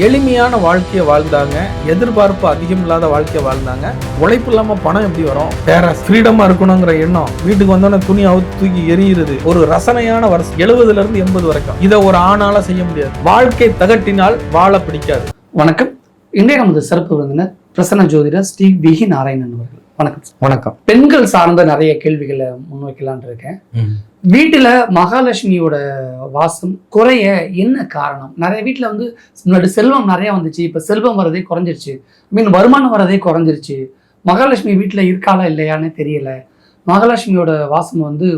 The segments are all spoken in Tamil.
எளிமையான வாழ்க்கையை வாழ்ந்தாங்க, எதிர்பார்ப்பு அதிகம் இல்லாத வாழ்க்கையை வாழ்ந்தாங்க. உழைப்பு இல்லாம பணம் எப்படி வரும்? ஃப்ரீடமா இருக்கணுங்கிற எண்ணம், வீட்டுக்கு வந்தோடனே துணி அவுத்து தூக்கி எரியுறது, ஒரு ரசனையான வருஷம் 70ல இருந்து 80 வரைக்கும் இதை ஒரு ஆணால செய்ய முடியாது. வாழ்க்கை தகட்டினால் வாழ பிடிக்காது. வணக்கம். இன்றைய நமது சிறப்பு விருந்தினர் பிரசன்ன ஜோதிடர் ஸ்ரீ வி நாராயணன் அவர்கள். வணக்கம். வணக்கம். பெண்கள் சார்ந்த நிறைய கேள்விகளை முன்வைக்கலான் இருக்கேன். வீட்டுல மகாலட்சுமியோட வாசம் குறைய என்ன காரணம்? நிறைய வீட்டுல வந்து முன்னாடி செல்வம் நிறைய வந்துச்சு, இப்ப செல்வம் வரதே குறைஞ்சிருச்சு, வருமானம் வரதே குறைஞ்சிருச்சு. மகாலட்சுமி வீட்டுல இருக்காளா இல்லையான்னு தெரியல. மகாலட்சுமியோட வாசம் வந்து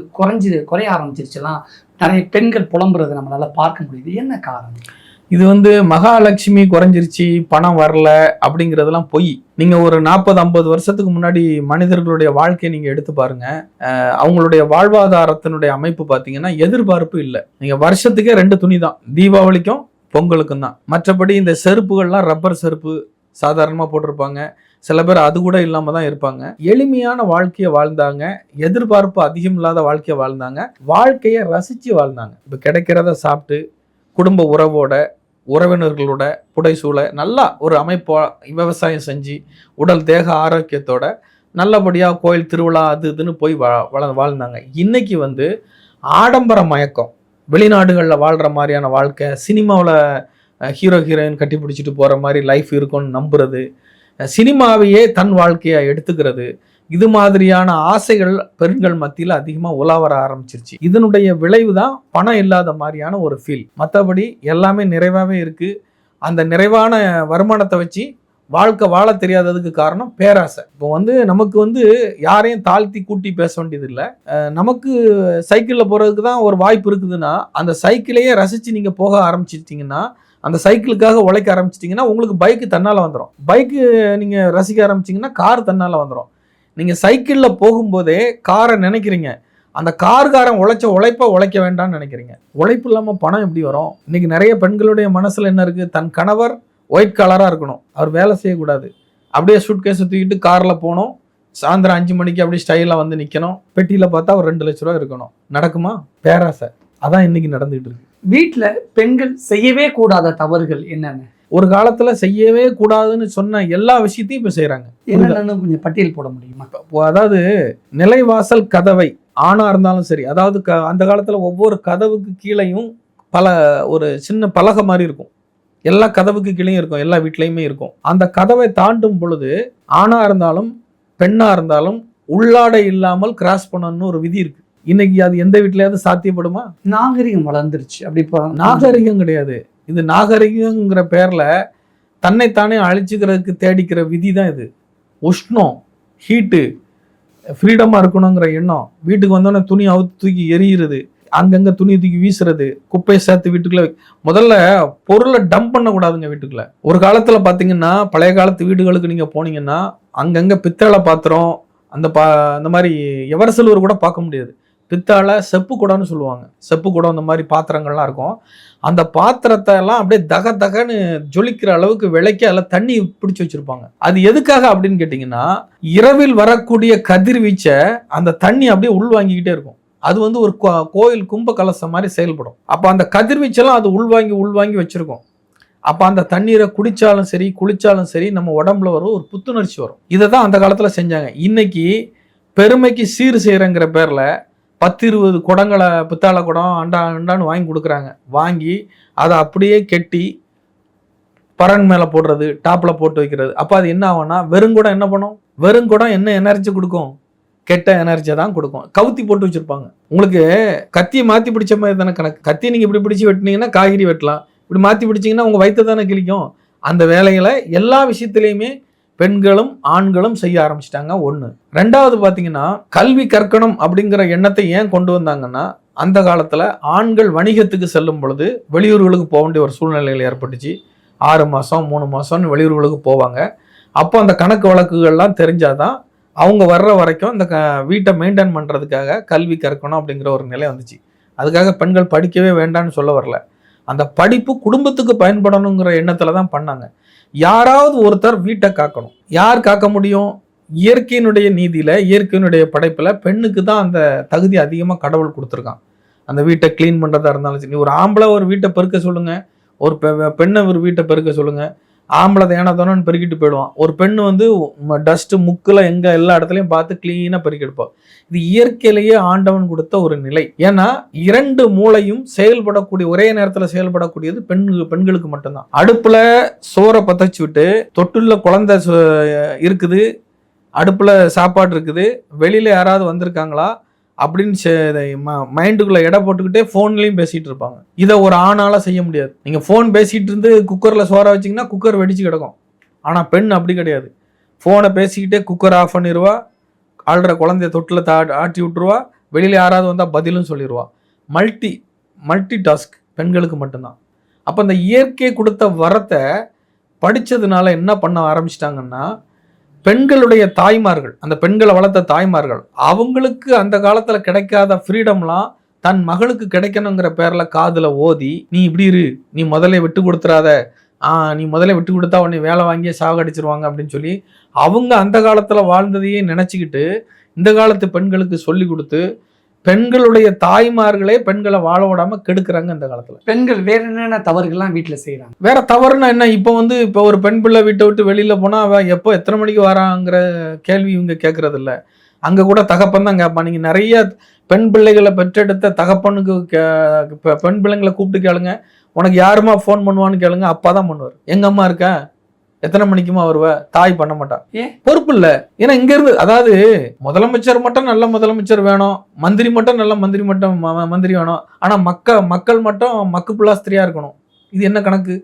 குறைய ஆரம்பிச்சிருச்சுலாம் நிறைய பெண்கள் புலம்புறதை நம்மளால பார்க்க முடியுது. என்ன காரணம்? இது வந்து மகாலட்சுமி குறைஞ்சிருச்சு, பணம் வரல அப்படிங்கிறதெல்லாம் பொய். நீங்க ஒரு 40-50 வருஷத்துக்கு முன்னாடி மனிதர்களுடைய வாழ்க்கையை நீங்க எடுத்து பாருங்க. அவங்களுடைய வாழ்வாதாரத்தினுடைய அமைப்பு பார்த்தீங்கன்னா எதிர்பார்ப்பு இல்லை. நீங்க வருஷத்துக்கே 2 துணி தான், தீபாவளிக்கும் பொங்கலுக்கும் தான். மற்றபடி இந்த செருப்புகள்லாம் ரப்பர் செருப்பு சாதாரணமாக போட்டிருப்பாங்க. சில பேர் அது கூட இல்லாம தான் இருப்பாங்க. எளிமையான வாழ்க்கையை வாழ்ந்தாங்க, எதிர்பார்ப்பு அதிகம் இல்லாத வாழ்க்கையை வாழ்ந்தாங்க, வாழ்க்கையை ரசிச்சு வாழ்ந்தாங்க. இப்போ கிடைக்கிறத சாப்பிட்டு குடும்ப உறவோட உறவினர்களோட புடைசூழ நல்லா ஒரு அமைப்போ விவசாயம் செஞ்சு உடல் தேக ஆரோக்கியத்தோட நல்லபடியாக கோயில் திருவிழா அது இதுன்னு போய் வாழ்ந்தாங்க. இன்னைக்கு வந்து ஆடம்பர மயக்கம், வெளிநாடுகளில் வாழ்கிற மாதிரியான வாழ்க்கை, சினிமாவில் ஹீரோ ஹீரோயின் கட்டி பிடிச்சிட்டு போகிற மாதிரி லைஃப் இருக்கும்னு நம்புறது, சினிமாவையே தன் வாழ்க்கையை எடுத்துக்கிறது, இது மாதிரியான ஆசைகள் பெண்கள் மத்தியில் அதிகமாக உலாவர ஆரம்பிச்சிருச்சு. இதனுடைய விளைவு தான் பணம் இல்லாத மாதிரியான ஒரு ஃபீல். மற்றபடி எல்லாமே நிறைவாகவே இருக்குது. அந்த நிறைவான வருமானத்தை வச்சு வாழ்க்கை வாழ தெரியாததுக்கு காரணம் பேராசை. இப்போ வந்து நமக்கு வந்து யாரையும் தாழ்த்தி கூட்டி பேச வேண்டியது இல்லை. நமக்கு சைக்கிளில் போகிறதுக்கு தான் ஒரு வாய்ப்பு இருக்குதுன்னா அந்த சைக்கிளையே ரசித்து நீங்கள் போக ஆரம்பிச்சிட்டிங்கன்னா, அந்த சைக்கிளுக்காக உழைக்க ஆரம்பிச்சிட்டிங்கன்னா உங்களுக்கு பைக்கு தன்னால் வந்துடும். பைக்கு நீங்கள் ரசிக்க ஆரம்பிச்சிங்கன்னா கார் தன்னால் வந்துடும். நீங்கள் சைக்கிளில் போகும்போதே காரை நினைக்கிறீங்க, அந்த கார்காரன் உழைக்க வேண்டாம்னு நினைக்கிறீங்க. உழைப்பு இல்லாமல் பணம் எப்படி வரும்? இன்னைக்கு நிறைய பெண்களுடைய மனசில் என்ன இருக்குது? தன் கணவர் ஒயிட் கலராக இருக்கணும், அவர் வேலை செய்யக்கூடாது, அப்படியே சூட் கேஸை தூக்கிட்டு காரில் போகணும், சாயந்தரம் 5 மணிக்கு அப்படியே ஸ்டைலாக வந்து நிற்கணும், பெட்டியில் பார்த்தா ஒரு 2 லட்ச ரூபா இருக்கணும். நடக்குமா? பேராசை. அதான் இன்னைக்கு நடந்துகிட்டு இருக்கு. வீட்டில் பெண்கள் செய்யவே கூடாத தவறுகள் என்னென்ன? ஒரு காலத்துல செய்யவே கூடாதுன்னு சொன்ன எல்லா விஷயத்தையும் இப்ப செய்யறாங்க. என்னன்னு கொஞ்சம் பட்டியல் போட முடியுமா? அதாவது நிலைவாசல் கதவை ஆணா இருந்தாலும் சரி, அதாவது அந்த காலத்துல ஒவ்வொரு கதவுக்கு கீழையும் ஒரு சின்ன பலகை மாதிரி இருக்கும், எல்லா கதவுக்கு கீழையும் இருக்கும், எல்லா வீட்லயுமே இருக்கும். அந்த கதவை தாண்டும் பொழுது ஆணா இருந்தாலும் பெண்ணா இருந்தாலும் உள்ளாடை இல்லாமல் கிராஸ் பண்ணணும்னு ஒரு விதி இருக்கு. இன்னைக்கு அது எந்த வீட்லயாவது சாத்தியப்படுமா? நாகரிகம் வளர்ந்துருச்சு. அப்படி நாகரிகம் கிடையாது இது. நாகரிகங்கிற பேர்ல தன்னைத்தானே அழிச்சுக்கிறதுக்கு தேடிக்கிற விதி தான் இது. உஷ்ணம், ஹீட்டு, ஃப்ரீடமா இருக்கணுங்கிற எண்ணம், வீட்டுக்கு வந்தோடனே துணி அவுத்து தூக்கி எரியுறது, அங்கங்க துணி தூக்கி வீசுறது, குப்பையை சேர்த்து வீட்டுக்குள்ள. முதல்ல பொருளை டம்ப் பண்ணக்கூடாதுங்க வீட்டுக்குள்ள. ஒரு காலத்துல பாத்தீங்கன்னா பழைய காலத்து வீடுகளுக்கு நீங்க போனீங்கன்னா அங்கங்க பித்தளை பாத்திரம், அந்த மாதிரி எவரசில்வர் கூட பார்க்க முடியாது. பித்தாளை செப்பு குடம்னு சொல்லுவாங்க. செப்பு குடம் அந்த மாதிரி பாத்திரங்கள்லாம் இருக்கும். அந்த பாத்திரத்தை எல்லாம் அப்படியே தகன்னு ஜொலிக்கிற அளவுக்கு விளக்கி அதில் தண்ணி பிடிச்சி வச்சிருப்பாங்க. அது எதுக்காக அப்படின்னு கேட்டிங்கன்னா, இரவில் வரக்கூடிய கதிர்வீச்சை அந்த தண்ணி அப்படியே உள்வாங்கிக்கிட்டே இருக்கும். அது வந்து ஒரு கோயில் கும்ப கலசம் மாதிரி செயல்படும். அப்போ அந்த கதிர்வீச்செல்லாம் அது உள்வாங்கி வச்சிருக்கும். அப்போ அந்த தண்ணீரை குடித்தாலும் சரி குளிச்சாலும் சரி நம்ம உடம்புல வரும் ஒரு புத்துணர்ச்சி வரும். இதை தான் அந்த காலத்தில் செஞ்சாங்க. இன்னைக்கு பெருமைக்கு சீர் செய்கிறங்கிற பேரில் 10-20 குடங்களை, பித்தாளை குடம், அண்டான்னு வாங்கி கொடுக்குறாங்க. வாங்கி அதை அப்படியே கெட்டி பரன் மேலே போடுறது, டாப்பில் போட்டு வைக்கிறது. அப்போ அது என்ன ஆகும்னா, வெறுங்குடம் என்ன பண்ணும்? வெறுங்குடம் என்ன எனர்ஜி கொடுக்கும்? கெட்ட எனர்ஜியை தான் கொடுக்கும். கவுத்தி போட்டு வச்சுருப்பாங்க. உங்களுக்கு கத்தியை மாற்றி பிடிச்ச மாதிரி தானே கணக்கு. கத்தியை நீங்கள் இப்படி பிடிச்சி வெட்டினீங்கன்னா காய்கறி வெட்டலாம், இப்படி மாற்றி பிடிச்சிங்கன்னா உங்கள் வயிற்று தானே கிழிக்கும். அந்த வேலைகளை எல்லா விஷயத்துலையுமே பெண்களும் ஆண்களும் செய்ய ஆரம்பிச்சிட்டாங்க. 1. 2வது பார்த்தீங்கன்னா, கல்வி கற்கணும் அப்படிங்கிற எண்ணத்தை ஏன் கொண்டு வந்தாங்கன்னா, அந்த காலத்தில் ஆண்கள் வணிகத்துக்கு செல்லும் பொழுது வெளியூர்களுக்கு போக வேண்டிய ஒரு சூழ்நிலைகள் ஏற்பட்டுச்சு. 6 மாதம் 3 மாதம்னு வெளியூர்களுக்கு போவாங்க. அப்போ அந்த கணக்கு வழக்குகள்லாம் தெரிஞ்சாதான் அவங்க வர்ற வரைக்கும் இந்த வீட்டை மெயின்டைன் பண்ணுறதுக்காக கல்வி கற்கணும் அப்படிங்கிற ஒரு நிலை வந்துச்சு. அதுக்காக பெண்கள் படிக்கவே வேண்டாம்னு சொல்ல வரல. அந்த படிப்பு குடும்பத்துக்கு பயன்படணுங்கிற எண்ணத்தில் தான் பண்ணாங்க. யாராவது ஒருத்தர் வீட்டை காக்கணும். யார் காக்க முடியும்? இயற்கையினுடைய நீதியில், இயற்கையினுடைய படைப்பில் பெண்ணுக்கு தான் அந்த தகுதி அதிகமாக கடவுள் கொடுத்துருக்கான். அந்த வீட்டை க்ளீன் பண்ணுறதா இருந்தாலும் சரி, ஒரு ஆம்பளை ஒரு வீட்டை பெருக்க சொல்லுங்க, ஒரு பெண்ணை ஒரு வீட்டை பெருக்க சொல்லுங்க, ஆம்பளை தேனத்தோன்னு பெருக்கிட்டு போயிடுவான். ஒரு பெண்ணு வந்து டஸ்ட் முக்கில் எங்க எல்லா இடத்துலையும் பார்த்து கிளீனாக பெருக்கி எடுப்பான். இது இயற்கையிலேயே ஆண்டவன் கொடுத்த ஒரு நிலை. ஏன்னா 2 மூளையும் செயல்படக்கூடிய ஒரே நேரத்தில் செயல்படக்கூடியது பெண்களுக்கு மட்டும்தான். அடுப்புல சோறை பத்தச்சு விட்டு தொட்டுள்ள குழந்தை இருக்குது, அடுப்புல சாப்பாடு இருக்குது, வெளியில யாராவது வந்திருக்காங்களா அப்படின்னு மைண்டுக்குள்ள எடை போட்டுக்கிட்டே போன்லயும் பேசிட்டு இருப்பாங்க. இதை ஒரு ஆணால செய்ய முடியாது. நீங்க போன் பேசிட்டு இருந்து குக்கர்ல சோற வச்சீங்கன்னா குக்கர் வெடிச்சு கிடக்கும். ஆனா பெண் அப்படி கிடையாது. போனை பேசிக்கிட்டே குக்கர் ஆஃப் பண்ணிடுவா, ஆள்ற குழந்தைய தொட்டில் ஆட்டி விட்டுருவா, வெளியில யாராவது வந்தா பதிலும் சொல்லிடுவா. மல்டி டாஸ்க் பெண்களுக்கு மட்டும்தான். அப்ப அந்த இயற்கை கொடுத்த வரத்தை படிச்சதுனால என்ன பண்ண ஆரம்பிச்சிட்டாங்கன்னா, பெண்களுடைய தாய்மார்கள், அந்த பெண்களை வளர்த்த தாய்மார்கள், அவங்களுக்கு அந்த காலத்துல கிடைக்காத ஃப்ரீடம்லாம் தன் மகளுக்கு கிடைக்கணுங்கிற பேர்ல காதுல ஓதி, நீ இப்படி இரு, நீ முதல்ல விட்டு கொடுத்துறாத, நீ முதல்ல விட்டு கொடுத்தா உன்னை வேலை வாங்கியே சாகடிச்சிருவாங்க அப்படின்னு சொல்லி அவங்க அந்த காலத்துல வாழ்ந்ததையே நினைச்சுக்கிட்டு இந்த காலத்து பெண்களுக்கு சொல்லி கொடுத்து பெண்களுடைய தாய்மார்களே பெண்களை வாழ விடாம கெடுக்கிறாங்க இந்த காலத்துல. பெண்கள் வேற என்னென்ன தவறுகள்லாம் வீட்டுல செய்யறாங்க? வேற தவறுனா என்ன? இப்போ ஒரு பெண் பிள்ளை வீட்டை விட்டு வெளியில போனா அவ எப்போ எத்தனை மணிக்கு வராங்கிற கேள்வி இவங்க கேட்கறது இல்ல. அங்க கூட தகப்பன் தான் கேட்பான். நீங்க நிறைய பெண் பிள்ளைகளை பெற்றெடுத்த தகப்பனுக்கு பெண் பிள்ளைங்களை கூப்பிட்டு கேளுங்க, உனக்கு யாருமா ஃபோன் பண்ணுவான்னு கேளுங்க, அப்பா தான் பண்ணுவார். எங்க அம்மா இருக்க, எத்தனை மணிக்குமா வருவ? தாய் பண்ண மாட்டான். ஏன்? பொறுப்பு இல்ல. ஏன்னா இங்க இருந்து, அதாவது முதலமைச்சர் மட்டும் நல்ல முதலமைச்சர் வேணும், மந்திரி மட்டும் நல்ல மந்திரி வேணும், ஆனா மக்கள் மட்டும் மக்கு பிள்ளாஸ்திரியா இருக்கணும். இது என்ன கணக்கு?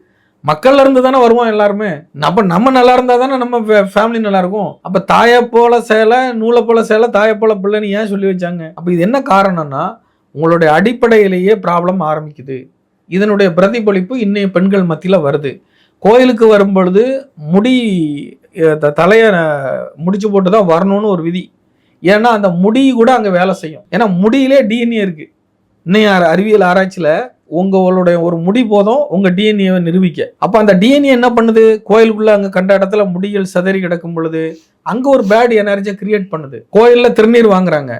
மக்கள்ல இருந்து தானே வருவோம் எல்லாருமே. நம்ம நல்லா இருந்தா தானே நம்ம ஃபேமிலி நல்லா இருக்கும். அப்ப தாயை போல சேலை நூலை போல சேலை தாயை போல பிள்ளைன்னு ஏன் சொல்லி வச்சாங்க? அப்ப இது என்ன காரணம்னா, உங்களுடைய அடிப்படையிலேயே ப்ராப்ளம் ஆரம்பிக்குது. இதனுடைய பிரதிபலிப்பு இன்னைய பெண்கள் மத்தியில வருது. கோயிலுக்கு வரும் பொழுது தலைய முடிச்சு போட்டு தான் வரணும்னு ஒரு விதி. ஏன்னா அந்த முடி கூட அங்க வேலை செய்யும். ஏன்னா முடியிலே டிஎன்ஏ இருக்கு. இன்னைய அறிவியல் ஆராய்ச்சியில உங்களுடைய ஒரு முடி போதும் உங்க டிஎன்ஏவை நிரூபிக்க. அப்ப அந்த டிஎன்ஏ என்ன பண்ணுது? கோயிலுக்குள்ள அங்க கண்ட இடத்துல முடிகள் சிதறி கிடக்கும் பொழுது அங்க ஒரு பேட் எனர்ஜியை கிரியேட் பண்ணுது. கோயில்ல திருநீர் வாங்குறாங்க,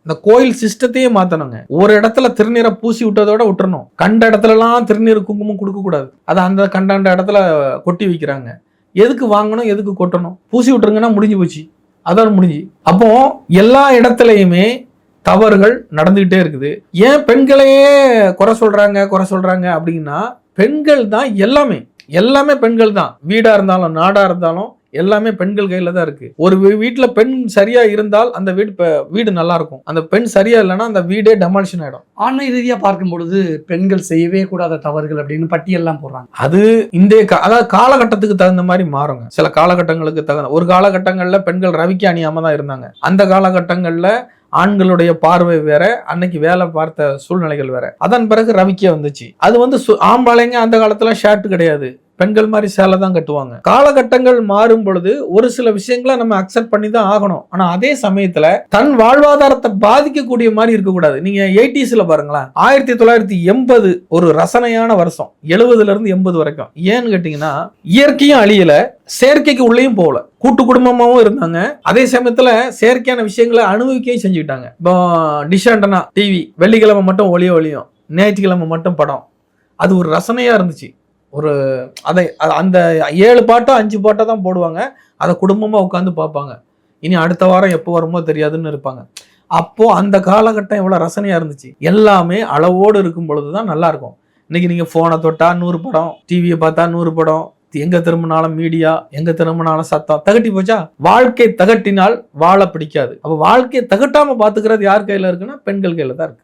இந்த கோயில் சிஸ்டத்தையே மாத்தணுங்க. ஒரு இடத்துல திருநீரை பூசி விட்டதோட விட்டுறணும். கண்ட இடத்துல எல்லாம் திருநீர் குங்குமம் கொடுக்க கூடாது. அதை அந்த கண்ட இடத்துல கொட்டி வைக்கிறாங்க. எதுக்கு வாங்கணும், எதுக்கு கொட்டணும்? பூசி விட்டுருங்கன்னா முடிஞ்சு போச்சு, அதான் முடிஞ்சு. அப்போ எல்லா இடத்துலையுமே தவறுகள் நடந்துகிட்டே இருக்குது. ஏன் பெண்களையே குறை சொல்றாங்க அப்படின்னா, பெண்கள் தான் எல்லாமே பெண்கள் தான். வீடா இருந்தாலும் நாடா இருந்தாலும் எல்லாமே பெண்கள் கையில தான் இருக்கு. ஒரு வீட்டுல பெண் சரியா இருந்தால் அந்த வீடு நல்லா இருக்கும். அந்த பெண் சரியா இல்லைன்னா அந்த வீடே டெமாலிஷன் ஆயிடும். ஆன்மீக ரீதியா பார்க்கும் பொழுது பெண்கள் செய்யவே கூடாத தவறுகள் அப்படின்னு பட்டியெல்லாம் போடுறாங்க. அது அதாவது காலகட்டத்துக்கு தகுந்த மாதிரி மாறுங்க. சில காலகட்டங்களுக்கு தகுந்த, ஒரு காலகட்டங்கள்ல பெண்கள் ரவிக்கு அணியாம தான் இருந்தாங்க. அந்த காலகட்டங்கள்ல ஆண்களுடைய பார்வை வேற, அன்னைக்கு வேலை பார்த்த சூழ்நிலைகள் வேற. அதன் பிறகு ரவிக்கே வந்துச்சு. அது வந்து ஆம்பாளைங்க அந்த காலத்துல ஷர்ட் கிடையாது, பெண்கள் மாதிரி சேலை தான் கட்டுவாங்க. காலகட்டங்கள் மாறும் பொழுது ஒரு சில விஷயங்களை நம்ம அக்செப்ட் பண்ணி தான் ஆகணும். ஆனா அதே சமயத்துல தன் வாழ்வாதாரத்தை பாதிக்கக்கூடிய மாதிரி இருக்கக்கூடாது. நீங்க 80s பாருங்களேன், 1980 ஒரு ரசனையான வருஷம். 70ல இருந்து 80 வரைக்கும். ஏன்னு கேட்டீங்கன்னா, இயற்கையும் அழியல, செயற்கைக்கு உள்ளேயும் போகல, கூட்டு குடும்பமாவும் இருந்தாங்க. அதே சமயத்துல செயற்கையான விஷயங்களை அனுபவிக்கையும் செஞ்சுக்கிட்டாங்க. இப்போ டிஷ் ஆண்டனா டிவி, வெள்ளிக்கிழமை மட்டும் ஒளியும், ஞாயிற்றுக்கிழமை மட்டும் படம். அது ஒரு ரசனையா இருந்துச்சு. அந்த 7 பாட்டோ 5 பாட்டோ தான் போடுவாங்க. அதை குடும்பமா உட்காந்து பார்ப்பாங்க. இனி அடுத்த வாரம் எப்போ வருமோ தெரியாதுன்னு இருப்பாங்க. அப்போ அந்த காலகட்டம் எவ்வளவு ரசனையா இருந்துச்சு. எல்லாமே அளவோடு இருக்கும் பொழுதுதான் நல்லா இருக்கும். இன்னைக்கு நீங்க போனை தொட்டா 100 படம், டிவியை பார்த்தா 100 படம், எங்க திரும்பினாலும் மீடியா, எங்க திரும்பினாலும் சத்தம். தகட்டி போச்சா? வாழ்க்கை தகட்டினால் வாழ பிடிக்காது. அப்ப வாழ்க்கையை தகட்டாம பாத்துக்கிறது யார் கையில இருக்குன்னா பெண்கள் கையில தான் இருக்கு.